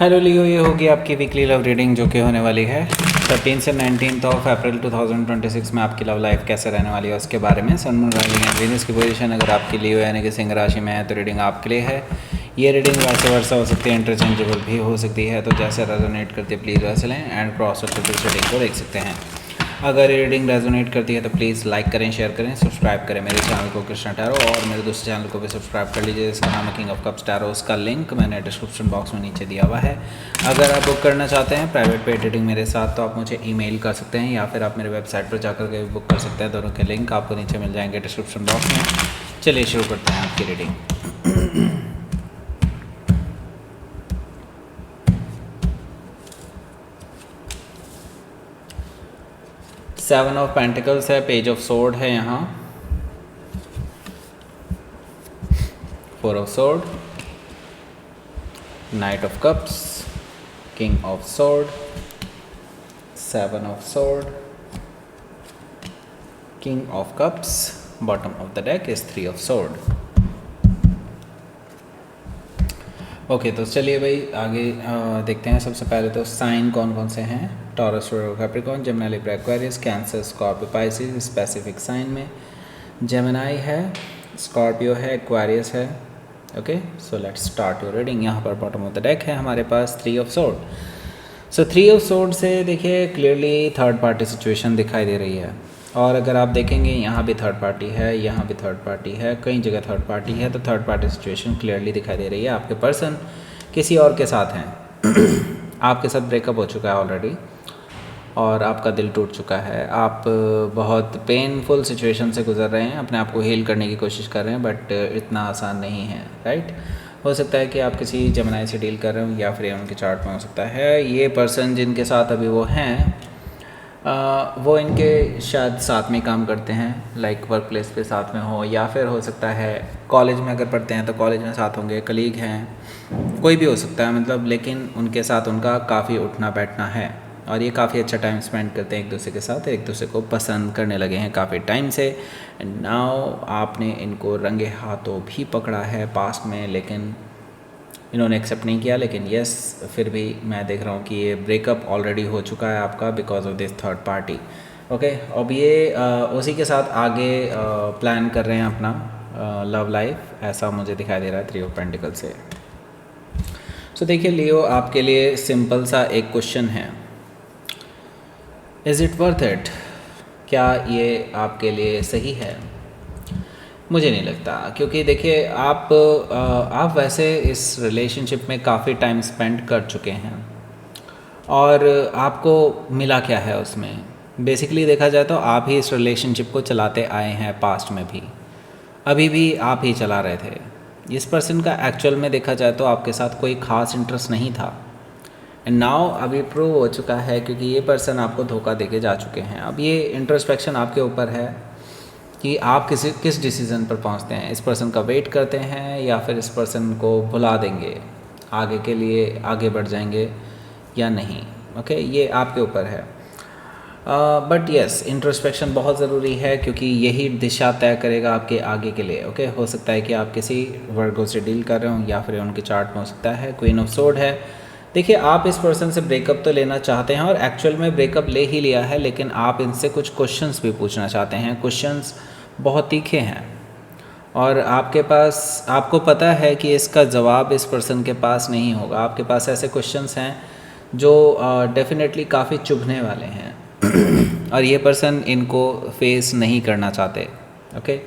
Hello लियो, ये होगी आपकी वीकली लव रीडिंग जो कि होने वाली है 13 से 19 ऑफ अप्रैल 2026 में। आपकी लव लाइफ कैसे रहने वाली है उसके बारे में। Sun moon rising and Venus की पोजीशन अगर आपकी लियो यानी कि सिंह राशि में है तो रीडिंग आपके लिए है। ये रीडिंग वैसे वर्षा हो सकती है, इंटरचेंजेबल भी हो सकती है, तो जैसे रेजोनेट करती है प्लीज़ वैसे लें एंड क्रॉस करके इस रीडिंग को देख सकते हैं। अगर ये रीडिंग रेजोनेट करती है तो प्लीज़ लाइक करें, शेयर करें, सब्सक्राइब करें मेरे चैनल को कृष्णा टैरो, और मेरे दूसरे चैनल को भी सब्सक्राइब कर लीजिए जिसका नाम है किंग ऑफ कप्स टैरो। उसका लिंक मैंने डिस्क्रिप्शन बॉक्स में नीचे दिया हुआ है। अगर आप बुक करना चाहते हैं प्राइवेट पेड रीडिंग मेरे साथ तो आप मुझे ईमेल कर सकते हैं या फिर आप मेरे वेबसाइट पर जाकर के बुक कर सकते हैं। दोनों के लिंक आपको नीचे मिल जाएंगे डिस्क्रिप्शन बॉक्स में। चलिए शुरू करते हैं आपकी रीडिंग। 7 ऑफ पेंटिकल्स है, पेज ऑफ सोर्ड है यहाँ, 4 of sword, night of cups, king of sword, 7 of sword, king of cups, bottom of the deck is 3 of sword. Okay, तो चलिए भाई आगे देखते हैं। सबसे पहले तो साइन कौन कौन से हैं। Taurus, Capricorn, Gemini, Libra, Aquarius, Cancer, Scorpio, Pisces. Specific sign में जेमिनी है, स्कॉर्पियो है, एक्वेरियस है। Okay, so let's start your reading. यहाँ पर बॉटम ऑफ द डेक है हमारे पास 3 of sword. So 3 of sword से देखिए क्लियरली थर्ड पार्टी सिचुएशन दिखाई दे रही है, और अगर आप देखेंगे यहाँ भी थर्ड पार्टी है, यहाँ भी थर्ड पार्टी है, कई जगह थर्ड पार्टी है, तो थर्ड पार्टी सिचुएशन क्लियरली दिखाई दे रही है। आपके पर्सन किसी और के साथ हैं आपके साथ ब्रेकअप हो चुका है ऑलरेडी और आपका दिल टूट चुका है। आप बहुत पेनफुल सिचुएशन से गुजर रहे हैं, अपने आप को हील करने की कोशिश कर रहे हैं, बट इतना आसान नहीं है, राइट। हो सकता है कि आप किसी जेमिनी से डील कर रहे हो या फिर उनके चार्ट में हो सकता है। ये पर्सन जिनके साथ अभी वो हैं वो इनके शायद साथ में काम करते हैं, लाइक वर्क प्लेस पे साथ में हो, या फिर हो सकता है कॉलेज में अगर पढ़ते हैं तो कॉलेज में साथ होंगे, कलीग हैं, कोई भी हो सकता है मतलब। लेकिन उनके साथ उनका काफ़ी उठना बैठना है और ये काफ़ी अच्छा टाइम स्पेंड करते हैं एक दूसरे के साथ, एक दूसरे को पसंद करने लगे हैं काफ़ी टाइम से। एंड नाउ आपने इनको रंगे हाथों भी पकड़ा है पास्ट में, लेकिन इन्होंने एक्सेप्ट नहीं किया। लेकिन यस, फिर भी मैं देख रहा हूँ कि ये ब्रेकअप ऑलरेडी हो चुका है आपका because of this third party. Okay, अब ये उसी के साथ आगे प्लान कर रहे हैं अपना लव लाइफ, ऐसा मुझे दिखाई दे रहा है 3 ऑफ पेंटिकल से। सो देखिए लियो, आपके लिए सिंपल सा एक क्वेश्चन है, इज़ इट वर्थ इट? क्या ये आपके लिए सही है? मुझे नहीं लगता, क्योंकि देखिए आप वैसे इस रिलेशनशिप में काफ़ी टाइम स्पेंड कर चुके हैं और आपको मिला क्या है उसमें। बेसिकली देखा जाए तो आप ही इस रिलेशनशिप को चलाते आए हैं, पास्ट में भी, अभी भी आप ही चला रहे थे। इस पर्सन का एक्चुअल में देखा जाए तो आपके साथ कोई ख़ास इंटरेस्ट नहीं था, एंड नाउ अभी प्रूव हो चुका है क्योंकि ये पर्सन आपको धोखा देके जा चुके हैं। अब ये इंट्रोस्पेक्शन आपके ऊपर है कि आप किस डिसीज़न पर पहुंचते हैं। इस पर्सन का वेट करते हैं या फिर इस पर्सन को भुला देंगे, आगे के लिए आगे बढ़ जाएंगे या नहीं। ओके, ये आपके ऊपर है। बट यस, इंट्रोस्पेक्शन बहुत ज़रूरी है क्योंकि यही दिशा तय करेगा आपके आगे के लिए। ओके, हो सकता है कि आप किसी वर्गों से डील कर रहे हो या फिर उनके चार्ट में हो सकता है क्वीन ऑफ सोर्ड है। देखिए, आप इस पर्सन से ब्रेकअप तो लेना चाहते हैं और एक्चुअल में ब्रेकअप ले ही लिया है, लेकिन आप इनसे कुछ क्वेश्चंस भी पूछना चाहते हैं। क्वेश्चंस बहुत तीखे हैं और आपके पास, आपको पता है कि इसका जवाब इस पर्सन के पास नहीं होगा। आपके पास ऐसे क्वेश्चंस हैं जो डेफिनेटली काफ़ी चुभने वाले हैं और ये पर्सन इनको फेस नहीं करना चाहते। ओके,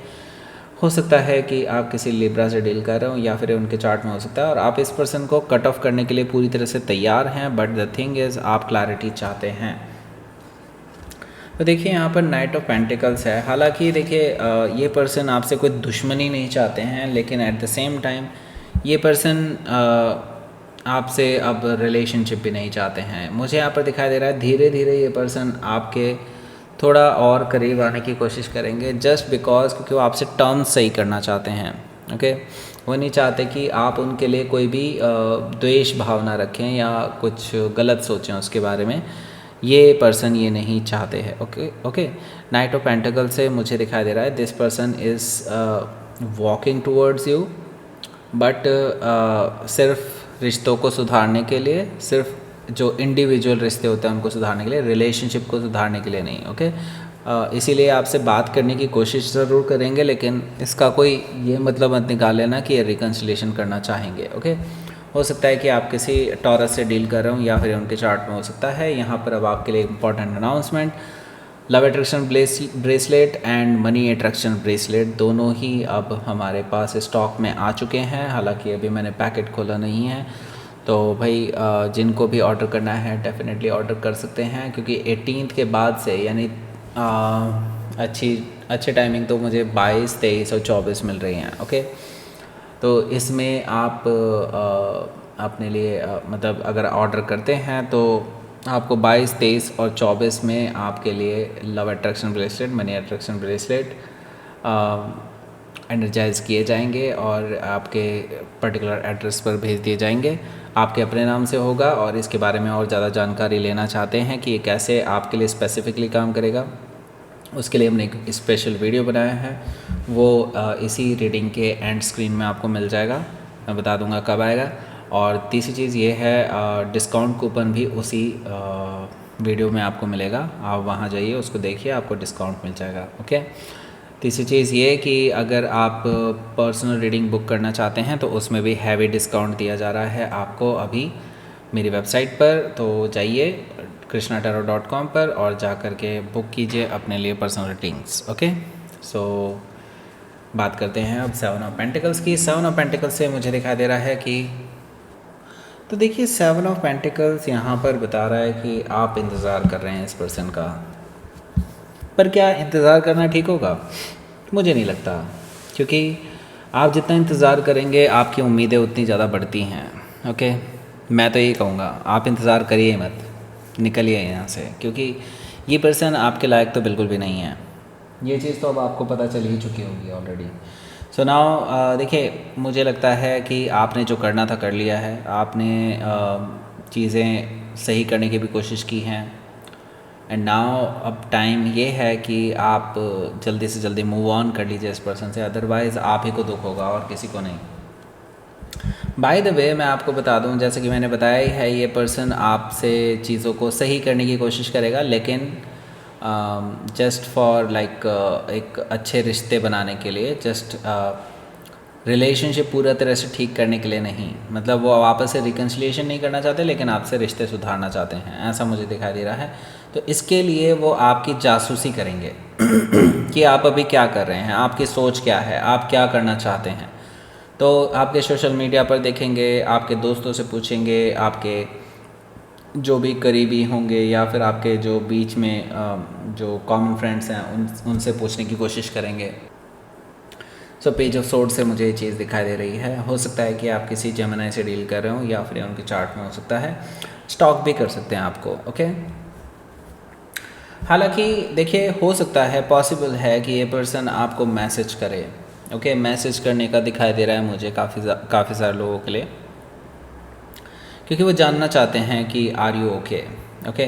हो सकता है कि आप किसी लिब्रा से डील कर रहे हो या फिर उनके चार्ट में हो सकता है और आप इस पर्सन को कट ऑफ करने के लिए पूरी तरह से तैयार हैं, बट द थिंग इज़ आप क्लैरिटी चाहते हैं। तो देखिए यहाँ पर नाइट ऑफ पेंटिकल्स है। हालांकि देखिए ये पर्सन आपसे कोई दुश्मनी नहीं चाहते हैं, लेकिन एट द सेम टाइम ये पर्सन आपसे अब रिलेशनशिप भी नहीं चाहते हैं। मुझे यहाँ पर दिखाई दे रहा है धीरे धीरे ये पर्सन आपके थोड़ा और करीब आने की कोशिश करेंगे, जस्ट बिकॉज क्योंकि वो आपसे टर्म्स सही करना चाहते हैं। ओके, वो नहीं चाहते कि आप उनके लिए कोई भी द्वेष भावना रखें या कुछ गलत सोचें उसके बारे में। ये पर्सन ये नहीं चाहते हैं। ओके, नाइट ऑफ पेंटिकल से मुझे दिखाई दे रहा है this person is walking towards you, but सिर्फ रिश्तों को सुधारने के लिए, सिर्फ जो इंडिविजुअल रिश्ते होते हैं उनको सुधारने के लिए, रिलेशनशिप को सुधारने के लिए नहीं। ओके, इसीलिए आपसे बात करने की कोशिश ज़रूर करेंगे, लेकिन इसका कोई ये मतलब मत निकाल लेना कि ये रिकन्सिलेशन करना चाहेंगे। ओके, हो सकता है कि आप किसी टॉरस से डील कर रहे हो या फिर उनके चार्ट में हो सकता है। यहाँ पर अब आपके लिए important announcement, love attraction bracelet and money attraction bracelet दोनों ही अब हमारे पास स्टॉक में आ चुके हैं। हालांकि अभी मैंने पैकेट खोला नहीं है, तो भाई जिनको भी ऑर्डर करना है डेफिनेटली ऑर्डर कर सकते हैं, क्योंकि 18 के बाद से यानी अच्छी टाइमिंग तो मुझे 22, 23 और 24 मिल रही हैं। ओके, तो इसमें आप अपने लिए मतलब अगर ऑर्डर करते हैं तो आपको 22, 23 और 24 में आपके लिए love attraction bracelet, money attraction bracelet energize किए जाएंगे और आपके पर्टिकुलर एड्रेस पर भेज दिए जाएंगे। आपके अपने नाम से होगा, और इसके बारे में और ज़्यादा जानकारी लेना चाहते हैं कि ये कैसे आपके लिए स्पेसिफिकली काम करेगा, उसके लिए हमने एक स्पेशल वीडियो बनाया है। वो इसी रीडिंग के एंड स्क्रीन में आपको मिल जाएगा, मैं बता दूंगा कब आएगा। और तीसरी चीज़ ये है, डिस्काउंट कूपन भी उसी वीडियो में आपको मिलेगा। आप वहाँ जाइए, उसको देखिए, आपको डिस्काउंट मिल जाएगा। ओके, तीसरी चीज़ ये कि अगर आप पर्सनल रीडिंग बुक करना चाहते हैं तो उसमें भी हैवी डिस्काउंट दिया जा रहा है आपको अभी मेरी वेबसाइट पर। तो जाइए krishnataro.com पर और जा कर के बुक कीजिए अपने लिए पर्सनल रीडिंग्स। ओके, सो बात करते हैं अब 7 ऑफ पेंटिकल्स की। 7 ऑफ पेंटिकल्स से मुझे दिखाई दे रहा है कि, तो देखिए 7 ऑफ पेंटिकल्स यहाँ पर बता रहा है कि आप इंतज़ार कर रहे हैं इस पर्सन का, पर क्या इंतज़ार करना ठीक होगा? मुझे नहीं लगता, क्योंकि आप जितना इंतज़ार करेंगे आपकी उम्मीदें उतनी ज़्यादा बढ़ती हैं। ओके, मैं तो यही कहूँगा आप इंतज़ार करिए मत, निकलिए यहाँ से, क्योंकि ये पर्सन आपके लायक तो बिल्कुल भी नहीं है। ये चीज़ तो अब आपको पता चल ही चुकी होगी ऑलरेडी। सो नाउ देखिए, मुझे लगता है कि आपने जो करना था कर लिया है। आपने चीज़ें सही करने की भी कोशिश की हैं, एंड नाउ अब टाइम ये है कि आप जल्दी से जल्दी मूव ऑन कर लीजिए इस पर्सन से, अदरवाइज़ आप ही को दुख होगा और किसी को नहीं। बाय द वे मैं आपको बता दूं, जैसे कि मैंने बताया ही है, ये पर्सन आपसे चीज़ों को सही करने की कोशिश करेगा, लेकिन जस्ट फॉर लाइक एक अच्छे रिश्ते बनाने के लिए, जस्ट रिलेशनशिप पूरा तरह से ठीक करने के लिए नहीं। मतलब वो वापस से रिकन्सिलिएशन नहीं करना चाहते, लेकिन आपसे रिश्ते सुधारना चाहते हैं, ऐसा मुझे दिखाई दे रहा है। तो इसके लिए वो आपकी जासूसी करेंगे कि आप अभी क्या कर रहे हैं, आपकी सोच क्या है, आप क्या करना चाहते हैं। तो आपके सोशल मीडिया पर देखेंगे, आपके दोस्तों से पूछेंगे, आपके जो भी करीबी होंगे या फिर आपके जो बीच में जो कॉमन फ्रेंड्स हैं उनसे पूछने की कोशिश करेंगे। सो पेज ऑफ सोर्ड से मुझे ये चीज़ दिखाई दे रही है। हो सकता है कि आप किसी जेमिनी से डील कर रहे हो या फिर उनके चार्ट में हो सकता है, स्टॉक भी कर सकते हैं आपको। ओके, हालांकि देखिए हो सकता है, पॉसिबल है कि ये पर्सन आपको मैसेज करे। ओके, मैसेज करने का दिखाई दे रहा है मुझे काफ़ी सारे लोगों के लिए, क्योंकि वो जानना चाहते हैं कि आर यू ओके। ओके,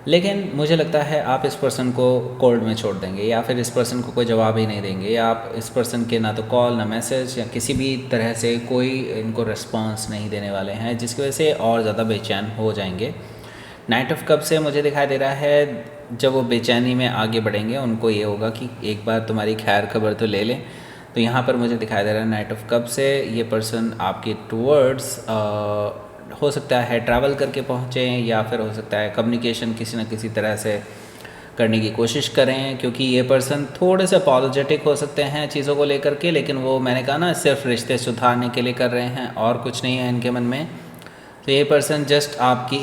लेकिन मुझे लगता है आप इस पर्सन को कोल्ड में छोड़ देंगे, या फिर इस पर्सन को कोई जवाब ही नहीं देंगे, या आप इस पर्सन के ना तो कॉल ना मैसेज या किसी भी तरह से कोई इनको रिस्पांस नहीं देने वाले हैं, जिसकी वजह से और ज़्यादा बेचैन हो जाएंगे। नाइट ऑफ कप से मुझे दिखाई दे रहा है, जब वो बेचैनी में आगे बढ़ेंगे उनको ये होगा कि एक बार तुम्हारी खैर खबर तो ले लें। तो यहाँ पर मुझे दिखाई दे रहा है नाइट ऑफ कप से ये पर्सन आपके टूवर्ड्स हो सकता है ट्रैवल करके पहुँचे, या फिर हो सकता है कम्युनिकेशन किसी न किसी तरह से करने की कोशिश करें, क्योंकि ये पर्सन थोड़े से अपॉलोजेटिक हो सकते हैं चीज़ों को लेकर के, लेकिन वो मैंने कहा ना सिर्फ रिश्ते सुधारने के लिए कर रहे हैं और कुछ नहीं है इनके मन में। तो ये पर्सन जस्ट आपकी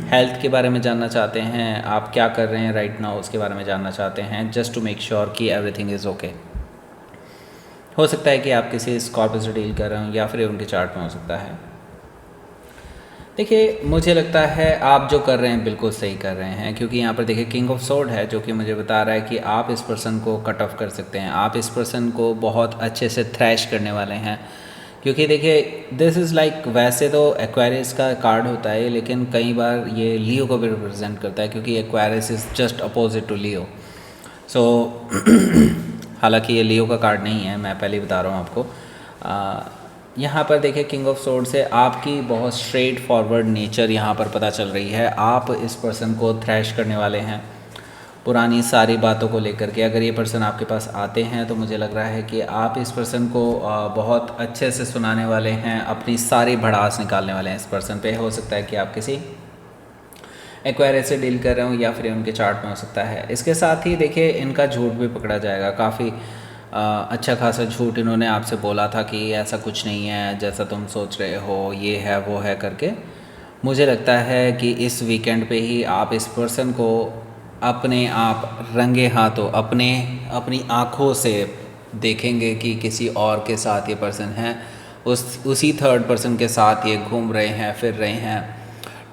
हेल्थ के बारे में जानना चाहते हैं, आप क्या कर रहे हैं राइट नाउ उसके बारे में जानना चाहते हैं, जस्ट टू मेक श्योर कि एवरीथिंग इज़ ओके। हो सकता है कि आप किसी स्कॉर्पियो से डील कर रहे हो या फिर उनके चार्ट में हो सकता है। देखिए मुझे लगता है आप जो कर रहे हैं बिल्कुल सही कर रहे हैं, क्योंकि यहाँ पर देखिए किंग ऑफ सोर्ड है जो कि मुझे बता रहा है कि आप इस पर्सन को कट ऑफ कर सकते हैं, आप इस पर्सन को बहुत अच्छे से थ्रैश करने वाले हैं। क्योंकि देखिए दिस इज़ लाइक, वैसे तो एक्वेरियस का कार्ड होता है, लेकिन कई बार ये लियो को भी रिप्रेजेंट करता है, क्योंकि Aquarius is just opposite to Leo. So हालांकि ये लियो का कार्ड नहीं है, मैं पहले ही बता रहा हूँ आपको। यहाँ पर देखिए किंग ऑफ सोर्ड से आपकी बहुत स्ट्रेट फॉरवर्ड नेचर यहाँ पर पता चल रही है। आप इस पर्सन को थ्रैश करने वाले हैं पुरानी सारी बातों को लेकर के। अगर ये पर्सन आपके पास आते हैं तो मुझे लग रहा है कि आप इस पर्सन को बहुत अच्छे से सुनाने वाले हैं, अपनी सारी भड़ास निकालने वाले हैं इस पर्सन पे। हो सकता है कि आप किसी एक्वायरियस से डील कर रहे हो या फिर उनके चार्ट में हो सकता है। इसके साथ ही देखिए इनका झूठ भी पकड़ा जाएगा। काफ़ी अच्छा खासा झूठ इन्होंने आपसे बोला था कि ऐसा कुछ नहीं है जैसा तुम सोच रहे हो, ये है वो है करके। मुझे लगता है कि इस वीकेंड पे ही आप इस पर्सन को अपने आप रंगे हाथों अपनी आँखों से देखेंगे कि किसी और के साथ ये पर्सन है, उसी थर्ड पर्सन के साथ ये घूम रहे हैं, फिर रहे हैं,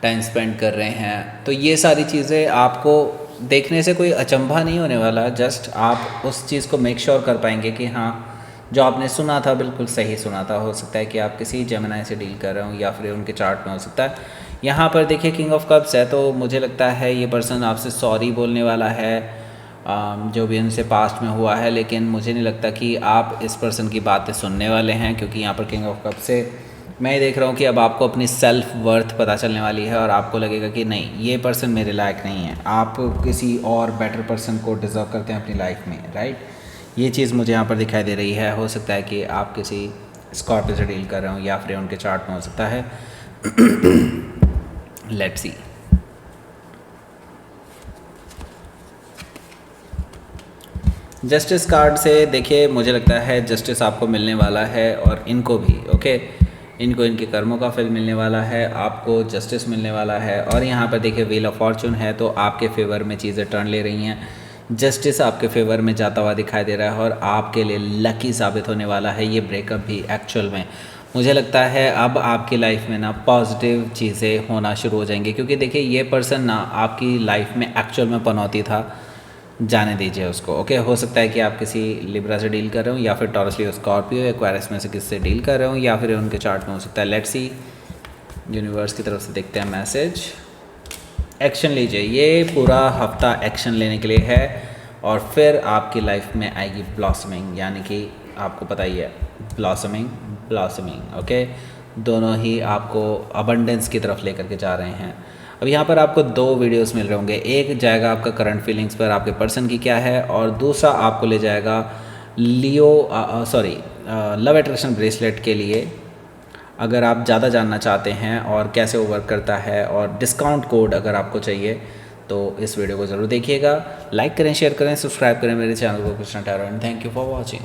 टाइम स्पेंड कर रहे हैं। तो ये सारी चीज़ें आपको देखने से कोई अचंभा नहीं होने वाला। जस्ट आप उस चीज़ को मेक श्योर कर पाएंगे कि हाँ जो आपने सुना था बिल्कुल सही सुना था। हो सकता है कि आप किसी जेमिनी से डील कर रहे हो या फिर उनके चार्ट में हो सकता है। यहाँ पर देखिए किंग ऑफ कप्स है, तो मुझे लगता है ये पर्सन आपसे सॉरी बोलने वाला है जो भी उनसे पास्ट में हुआ है। लेकिन मुझे नहीं लगता कि आप इस पर्सन की बातें सुनने वाले हैं, क्योंकि यहाँ पर किंग ऑफ कप्स से मैं ये देख रहा हूँ कि अब आपको अपनी सेल्फ वर्थ पता चलने वाली है और आपको लगेगा कि नहीं ये पर्सन मेरे लायक नहीं है, आप किसी और बेटर पर्सन को डिज़र्व करते हैं अपनी लाइफ में, राइट। ये चीज़ मुझे यहाँ पर दिखाई दे रही है। हो सकता है कि आप किसी स्कॉर्पियो से डील कर रहे हो या फिर उनके चार्ट में हो सकता है। Let's see. जस्टिस कार्ड से देखिए मुझे लगता है जस्टिस आपको मिलने वाला है और इनको भी, ओके, इनको इनके कर्मों का फल मिलने वाला है, आपको जस्टिस मिलने वाला है। और यहाँ पर देखिए व्हील ऑफ फॉर्चून है, तो आपके फेवर में चीज़ें टर्न ले रही हैं। जस्टिस आपके फेवर में जाता हुआ दिखाई दे रहा है और आपके लिए लकी साबित होने वाला है ये ब्रेकअप भी। एक्चुअल में मुझे लगता है अब आपकी लाइफ में ना पॉजिटिव चीज़ें होना शुरू हो जाएंगी, क्योंकि देखिए ये पर्सन ना आपकी लाइफ में एक्चुअल में पनौती था, जाने दीजिए उसको, ओके। हो सकता है कि आप किसी लिब्रा से डील कर रहे हो या फिर टॉरस लियो स्कॉर्पियो एक्वायरियस में से किससे डील कर रहे हो या फिर उनके चार्ट में हो सकता है। लेट्स सी, यूनिवर्स की तरफ से देखते हैं मैसेज। एक्शन लीजिए, ये पूरा हफ्ता एक्शन लेने के लिए है और फिर आपकी लाइफ में आएगी ब्लॉसमिंग, यानी कि आपको पता ही है ब्लॉसमिंग, ओके। दोनों ही आपको अबंडेंस की तरफ लेकर के जा रहे हैं। अब यहाँ पर आपको दो वीडियोस मिल रहे होंगे, एक जाएगा आपका करंट फीलिंग्स पर आपके पर्सन की क्या है, और दूसरा आपको ले जाएगा लव अट्रैक्शन ब्रेसलेट के लिए। अगर आप ज़्यादा जानना चाहते हैं और कैसे वो वर्क करता है और डिस्काउंट कोड अगर आपको चाहिए तो इस वीडियो को ज़रूर देखिएगा। लाइक करें, शेयर करें, सब्सक्राइब करें मेरे चैनल को Krishna tarot. And thank you for watching.